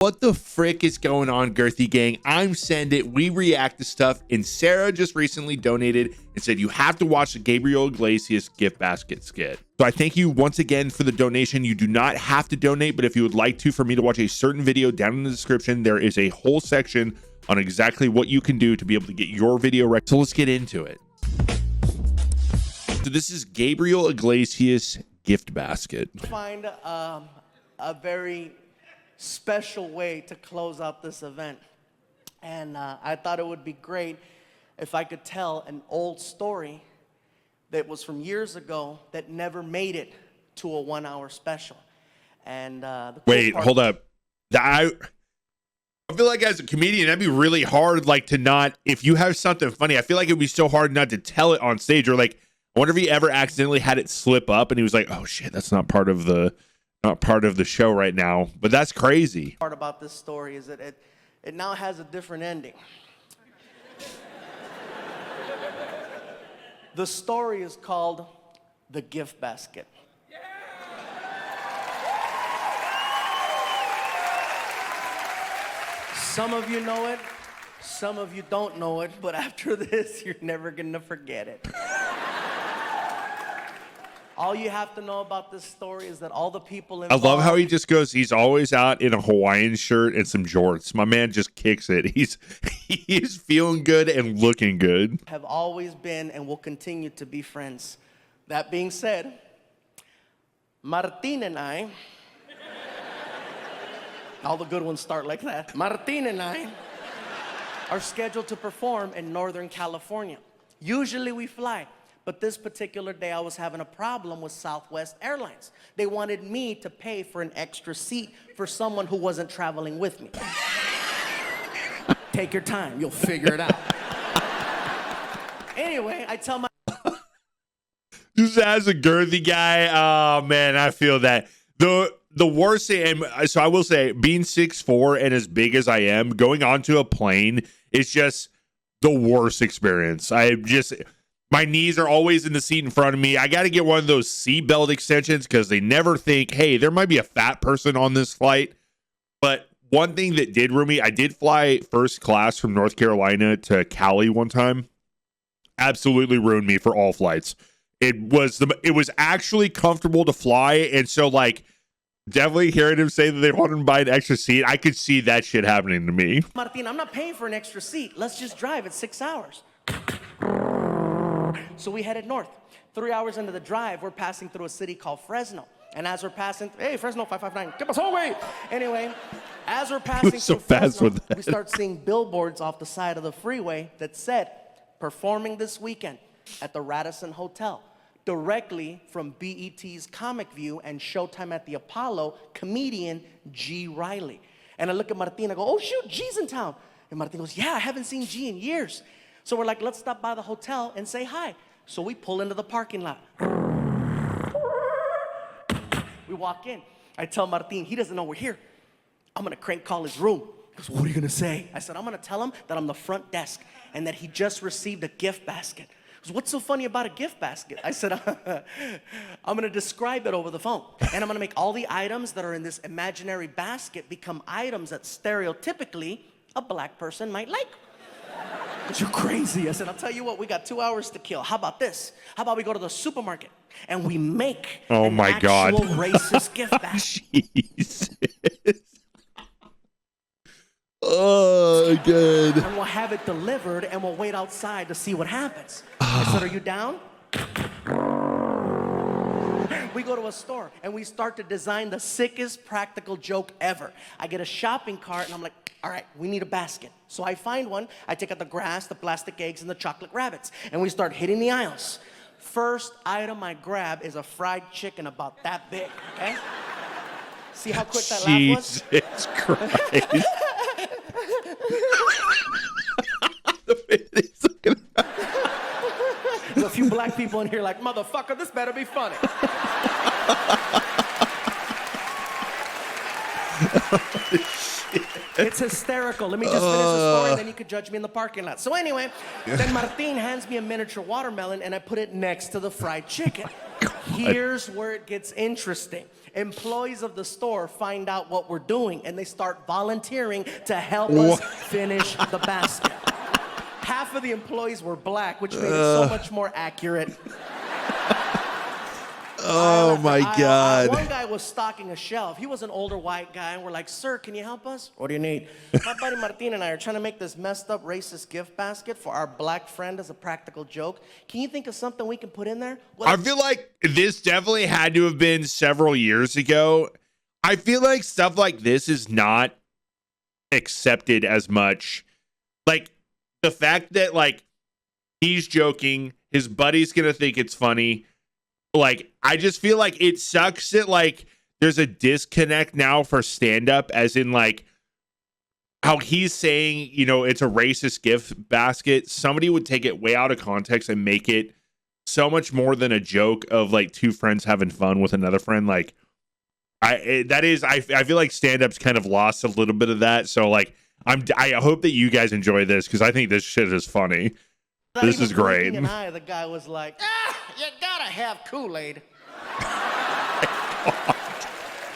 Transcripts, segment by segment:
What the frick is going on, Girthy Gang? I'm Send It. We react to stuff, and Sarah just recently donated and said you have to watch the Gabriel Iglesias gift basket skit. So I thank you once again for the donation. You do not have to donate, but if you would like to, for me to watch a certain video, down in the description, there is a whole section on exactly what you can do to be able to get your video right. So let's get into it. So this is Gabriel Iglesias gift basket. Find a very special way to close out this event, and I thought it would be great if I could tell an old story that was from years ago that never made it to a 1 hour special. And wait, hold up. I feel like as a comedian that'd be really hard, like, to not, if you have something funny, I feel like it would be so hard not to tell it on stage. Or like, I wonder if he ever accidentally had it slip up and he was like, oh shit, that's not part of the show right now. But that's crazy. Part about this story is that it now has a different ending. The story is called The Gift Basket. Some of you know it, some of you don't know it, but after this, you're never gonna forget it. All you have to know about this story is that all the people involved... I love how he just goes, he's always out in a Hawaiian shirt and some jorts. My man just kicks it. He's feeling good and looking good. Have always been and will continue to be friends. That being said, Martin and I... all the good ones start like that. Martin and I are scheduled to perform in Northern California. Usually we fly. But this particular day, I was having a problem with Southwest Airlines. They wanted me to pay for an extra seat for someone who wasn't traveling with me. Take your time, you'll figure it out. Anyway, I tell my... Just as a girthy guy, oh man, I feel that. The worst thing, and so I will say, being 6'4" and as big as I am, going onto a plane is just the worst experience. My knees are always in the seat in front of me. I got to get one of those seatbelt extensions because they never think, hey, there might be a fat person on this flight. But one thing that did ruin me, I did fly first class from North Carolina to Cali one time. Absolutely ruined me for all flights. It was actually comfortable to fly. And so, like, definitely hearing him say that they wanted to buy an extra seat, I could see that shit happening to me. Martin, I'm not paying for an extra seat. Let's just drive. It's 6 hours. So we headed north. 3 hours into the drive, we're passing through a city called Fresno. And as we're passing, hey, Fresno 559, get us away. Anyway, as we're passing so through fast Fresno, with that. we start seeing billboards off the side of the freeway that said, performing this weekend at the Radisson Hotel, directly from BET's Comic View and Showtime at the Apollo, comedian G. Riley. And I look at Martin, I go, oh shoot, G's in town. And Martin goes, yeah, I haven't seen G in years. So we're like, let's stop by the hotel and say hi. So we pull into the parking lot. We walk in. I tell Martin, he doesn't know we're here. I'm gonna crank call his room. He goes, what are you gonna say? I said, I'm gonna tell him that I'm the front desk and that he just received a gift basket. He goes, what's so funny about a gift basket? I said, I'm gonna describe it over the phone. And I'm gonna make all the items that are in this imaginary basket become items that stereotypically a black person might like. You're crazy. I said, I'll tell you what, we got 2 hours to kill. How about this? How about we go to the supermarket and we make an actual racist gift basket? Jesus. Oh, good. And we'll have it delivered and we'll wait outside to see what happens. I said, are you down? We go to a store and we start to design the sickest practical joke ever. I get a shopping cart and I'm like, all right, we need a basket. So I find one, I take out the grass, the plastic eggs, and the chocolate rabbits, and we start hitting the aisles. First item I grab is a fried chicken about that big, okay? See how quick that laugh was? Jesus Christ. There's a few black people in here like, motherfucker, this better be funny. It's hysterical. Let me just finish the story, and then you could judge me in the parking lot. So anyway, then Martin hands me a miniature watermelon, and I put it next to the fried chicken. Here's where it gets interesting. Employees of the store find out what we're doing, and they start volunteering to help us finish the basket. Half of the employees were black, which made it so much more accurate. Oh my God. One guy was stocking a shelf. He was an older white guy, and we're like, sir, can you help us? What do you need? My buddy Martin and I are trying to make this messed up racist gift basket for our black friend as a practical joke. Can you think of something we can put in there? I feel like this definitely had to have been several years ago. I feel like stuff like this is not accepted as much. Like the fact that like he's joking, his buddy's gonna think it's funny. Like, I just feel like it sucks that, like, there's a disconnect now for stand-up, as in, like, how he's saying, you know, it's a racist gift basket. Somebody would take it way out of context and make it so much more than a joke of, like, two friends having fun with another friend. Like, I feel like stand-up's kind of lost a little bit of that. So, like, I hope that you guys enjoy this, because I think this shit is funny. This is great. The guy was like, you gotta have Kool-Aid.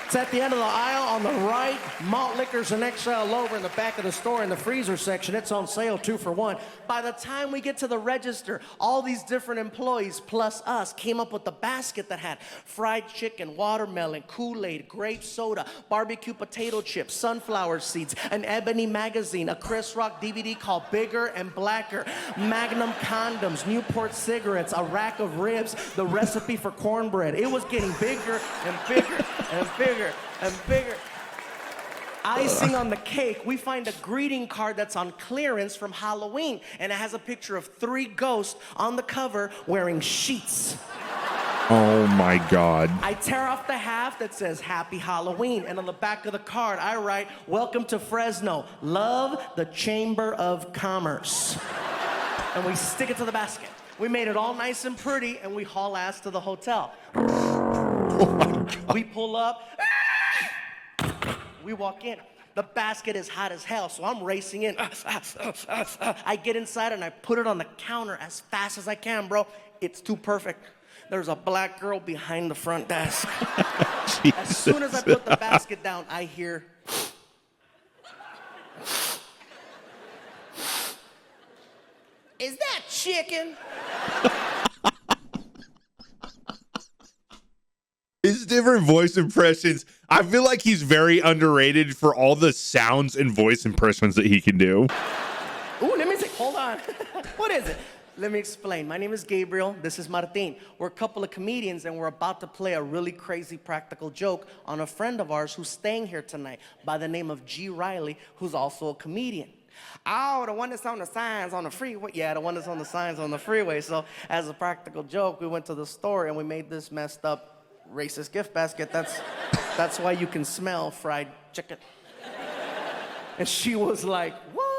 It's at the end of the aisle on the right. Malt liquors and XL over in the back of the store in the freezer section. It's on sale 2 for $1. By the time we get to the register, all these different employees plus us came up with a basket that had fried chicken, watermelon, Kool-Aid, grape soda, barbecue potato chips, sunflower seeds, an Ebony magazine, a Chris Rock DVD called Bigger and Blacker, Magnum condoms, Newport cigarettes, a rack of ribs, the recipe for cornbread. It was getting bigger and bigger and bigger and bigger. Icing on the cake, we find a greeting card that's on clearance from Halloween, and it has a picture of 3 ghosts on the cover wearing sheets. Oh my God. I tear off the half that says Happy Halloween, and on the back of the card I write, welcome to Fresno, love the Chamber of Commerce. And we stick it to the basket. We made it all nice and pretty, and we haul ass to the hotel. Oh my God. We pull up. We walk in. The basket is hot as hell, so I'm racing in. I get inside and I put it on the counter as fast as I can, bro. It's too perfect. There's a black girl behind the front desk. As soon as I put the basket down, I hear, is that chicken? His different voice impressions. I feel like he's very underrated for all the sounds and voice impressions that he can do. Ooh, let me see. Hold on. What is it? Let me explain. My name is Gabriel. This is Martin. We're a couple of comedians, and we're about to play a really crazy practical joke on a friend of ours who's staying here tonight by the name of G. Riley, who's also a comedian. Oh, the one that's on the signs on the freeway. Yeah, the one that's on the signs on the freeway. So as a practical joke, we went to the store, and we made this messed up racist gift basket. That's why you can smell fried chicken. And she was like, what?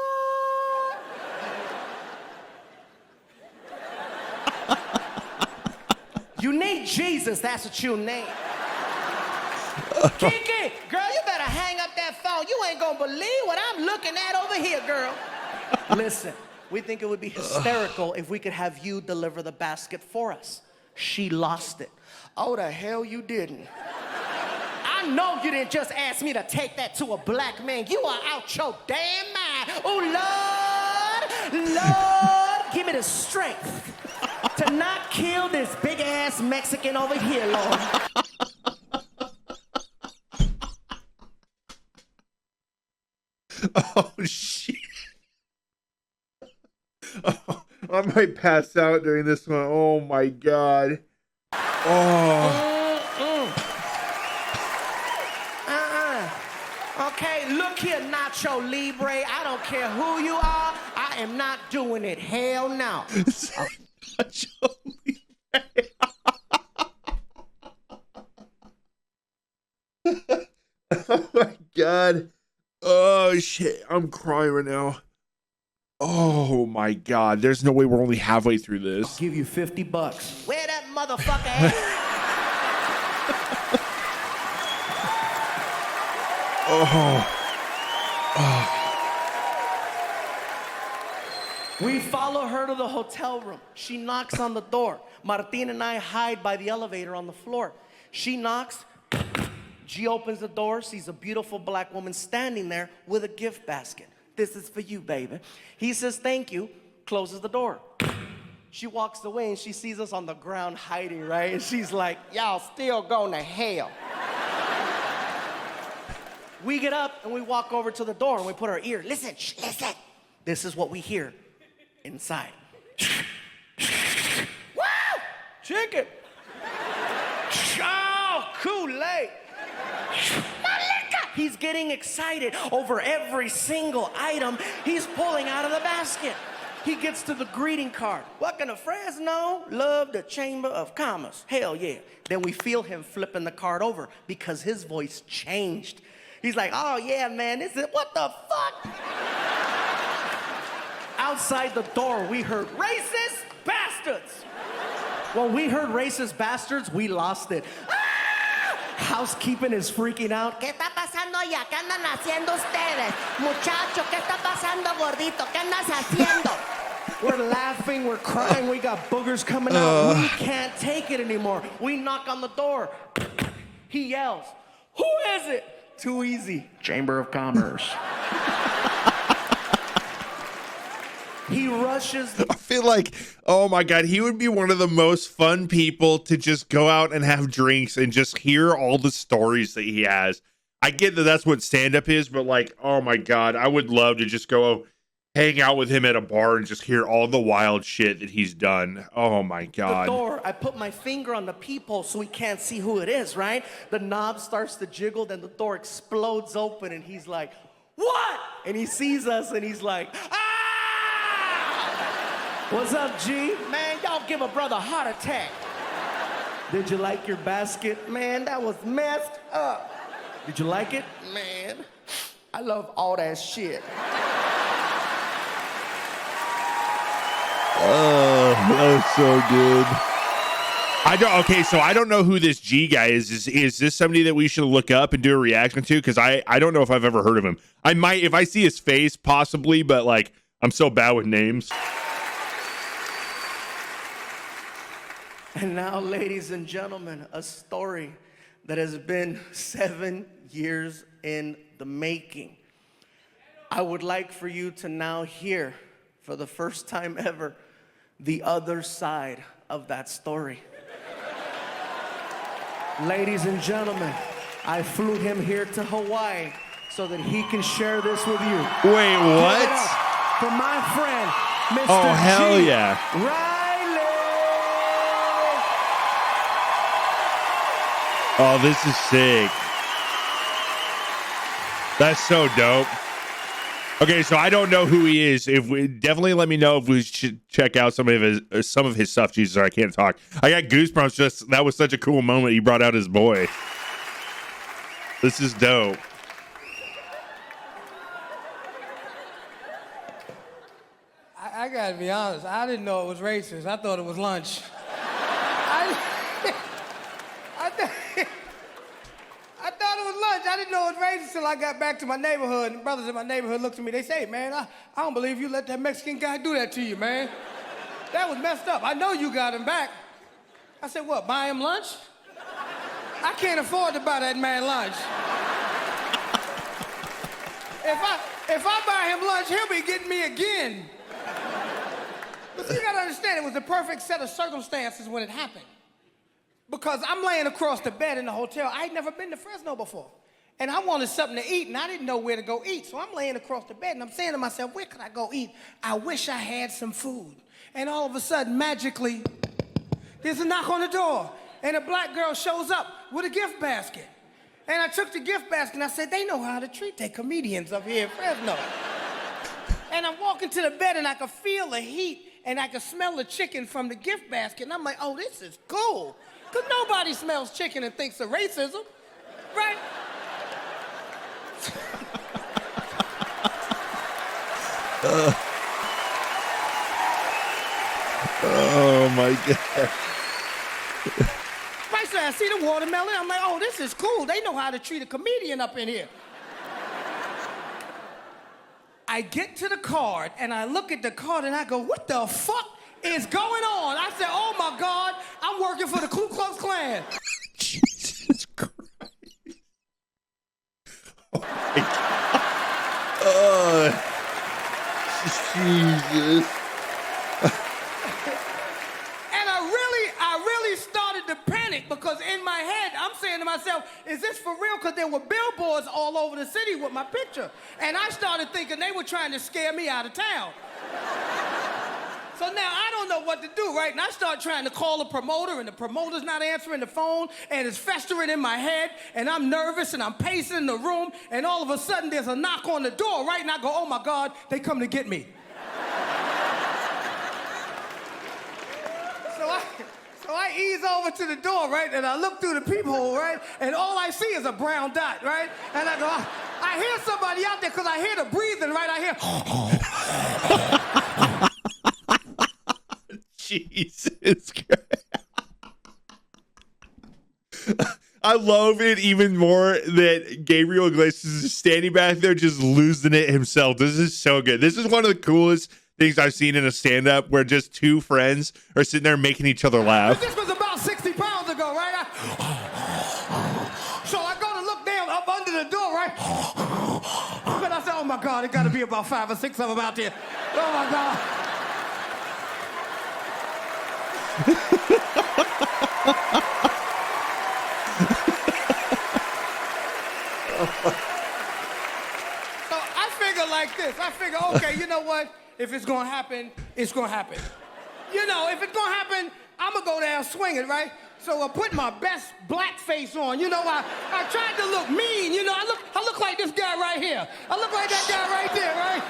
You need Jesus, that's what you need. Kiki, girl, you better hang up that phone. You ain't gonna believe what I'm looking at over here, girl. Listen, we think it would be hysterical if we could have you deliver the basket for us. She lost it. Oh, the hell you didn't. I know you didn't just ask me to take that to a black man. You are out your damn mind. Oh, Lord, give me the strength to not kill this big-ass Mexican over here, Lord. Oh, shit. Oh, I might pass out during this one. Oh, my God. Oh. Okay, look here, Nacho Libre. I don't care who you are. I am not doing it. Hell no. Nacho Libre. Oh, my God. Oh, shit. I'm crying right now. Oh, my God. There's no way we're only halfway through this. I'll give you $50. Where that motherfucker at? Oh. We follow her to the hotel room. She knocks on the door. Martin and I hide by the elevator on the floor. She knocks. G opens the door, sees a beautiful black woman standing there with a gift basket. This is for you, baby. He says, thank you, closes the door. She walks away and she sees us on the ground hiding, right? And she's like, y'all still going to hell. We get up and we walk over to the door and we put our ear. Listen, shh, listen. This is what we hear inside. Woo! Chicken. Oh, Kool-Aid. He's getting excited over every single item he's pulling out of the basket. He gets to the greeting card. Welcome to Fresno, love the Chamber of Commerce. Hell yeah. Then we feel him flipping the card over because his voice changed. He's like, oh yeah, man, this is, what the fuck? Outside the door, we heard racist bastards. When we heard racist bastards, we lost it. Housekeeping is freaking out. ¿Qué está pasando allá? ¿Qué andan haciendo ustedes? Muchacho, ¿qué está pasando, gordito? ¿Qué andas haciendo? We're laughing, we're crying, we got boogers coming out. We can't take it anymore. We knock on the door. He yells, who is it? Too easy. Chamber of Commerce. He rushes. I feel like, oh my God, he would be one of the most fun people to just go out and have drinks and just hear all the stories that he has. I get that that's what stand-up is, but like, oh my God, I would love to just go hang out with him at a bar and just hear all the wild shit that he's done. Oh my God. The door, I put my finger on the peephole so he can't see who it is, right? The knob starts to jiggle, then the door explodes open and he's like, what? And he sees us and he's like, ah! What's up, G? Man, y'all give a brother a heart attack. Did you like your basket? Man, that was messed up. Did you like it? Man, I love all that shit. Oh, that was so good. I don't know who this G guy is. Is this somebody that we should look up and do a reaction to? Because I don't know if I've ever heard of him. I might, if I see his face, possibly, but like, I'm so bad with names. And now, ladies and gentlemen, a story that has been 7 years in the making. I would like for you to now hear, for the first time ever, the other side of that story. Ladies and gentlemen, I flew him here to Hawaii so that he can share this with you. Wait, what? For my friend, Mr. Oh, hell G. yeah. Riley. Oh, this is sick. That's so dope. Okay, so I don't know who he is. If we definitely let me know if we should check out some of his stuff. Jesus, I can't talk. I got goosebumps. Just that was such a cool moment. He brought out his boy. This is dope. I gotta be honest. I didn't know it was racist. I thought it was lunch. I thought it was lunch. I didn't know it was racist until I got back to my neighborhood. And brothers in my neighborhood looked at me. They say, man, I don't believe you let that Mexican guy do that to you, man. That was messed up. I know you got him back. I said, what, buy him lunch? I can't afford to buy that man lunch. If I buy him lunch, he'll be getting me again. But you gotta understand, it was the perfect set of circumstances when it happened. Because I'm laying across the bed in the hotel. I'd never been to Fresno before. And I wanted something to eat, and I didn't know where to go eat. So I'm laying across the bed, and I'm saying to myself, where could I go eat? I wish I had some food. And all of a sudden, magically, there's a knock on the door, and a black girl shows up with a gift basket. And I took the gift basket, and I said, they know how to treat their comedians up here in Fresno. And I'm walking to the bed, and I could feel the heat, and I could smell the chicken from the gift basket. And I'm like, oh, this is cool. Because nobody smells chicken and thinks of racism, right? Oh, my God. Right, so I see the watermelon. I'm like, oh, this is cool. They know how to treat a comedian up in here. I get to the card and I look at the card and I go, what the fuck is going on? I said, oh my God, I'm working for the Ku Klux Klan. Jesus Christ. Oh my God. Jesus. And I really started to panic because in my head, I'm saying to myself, is this for real? Because there were billboards all over the city with my picture. And I started thinking they were trying to scare me out of town. So now I don't know what to do, right? And I start trying to call a promoter, and the promoter's not answering the phone, and it's festering in my head, and I'm nervous, and I'm pacing in the room, and all of a sudden there's a knock on the door, right? And I go, oh my God, they come to get me. So I ease over to the door, right? And I look through the peephole, right? And all I see is a brown dot, right? And I go, I hear somebody out there because I hear the breathing, right? I hear... Jesus Christ. I love it even more that Gabriel Iglesias is standing back there just losing it himself. This is so good. This is one of the coolest things I've seen in a stand-up where just two friends are sitting there making each other laugh. This was about 60 pounds ago, right? So I go to look down up under the door, right? But I said, oh my God, it got to be about 5 or 6 of them out there. Oh my God. So I figure like this. I figure, okay, you know what? If it's gonna happen, it's gonna happen. You know, if it's gonna happen, I'm gonna go down swinging, right? So I put my best black face on. You know, I tried to look mean. You know, I look like this guy right here. I look like that guy right there, right?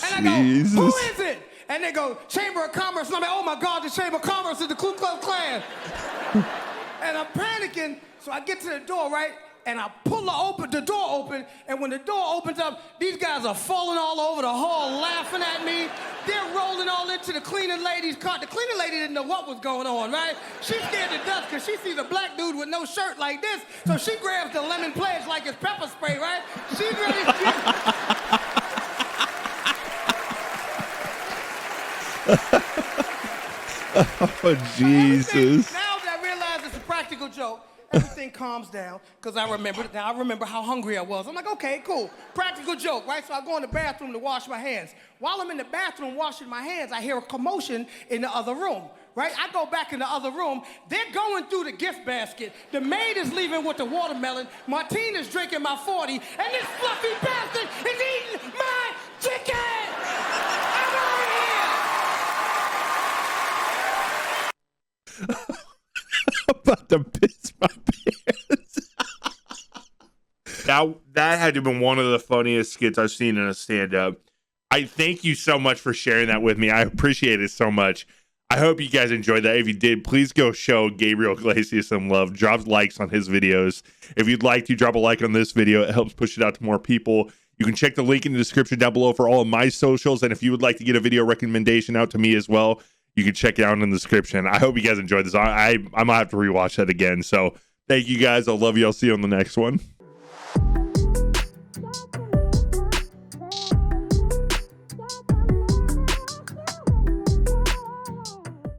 And I go, who is it? And they go, Chamber of Commerce. And I'm like, oh my God, the Chamber of Commerce is the Ku Klux Klan. And I'm panicking, so I get to the door, right? And I pull the door open, and when the door opens up, these guys are falling all over the hall, laughing at me. They're rolling all into the cleaning lady's car. The cleaning lady didn't know what was going on, right? She's scared to death because she sees a black dude with no shirt like this, so she grabs the lemon pledge like it's pepper spray, right? She's ready to... Oh, Jesus. Now that I realize it's a practical joke, everything calms down because I remember how hungry I was. I'm like, okay, cool. Practical joke, right? So I go in the bathroom to wash my hands. While I'm in the bathroom washing my hands, I hear a commotion in the other room, right? I go back in the other room. They're going through the gift basket. The maid is leaving with the watermelon. Martina's drinking my 40. And this fluffy bastard is eating my chicken! I'm out of here! I'm about to piss my pants. That had to have been one of the funniest skits I've seen in a stand-up. I thank you so much for sharing that with me. I appreciate it so much. I hope you guys enjoyed that. If you did, please go show Gabriel Iglesias some love. Drop likes on his videos. If you'd like to, drop a like on this video. It helps push it out to more people. You can check the link in the description down below for all of my socials. And if you would like to get a video recommendation out to me as well, you can check it out in the description. I hope you guys enjoyed this. I might have to rewatch that again. So thank you guys. I love you. I'll see you on the next one.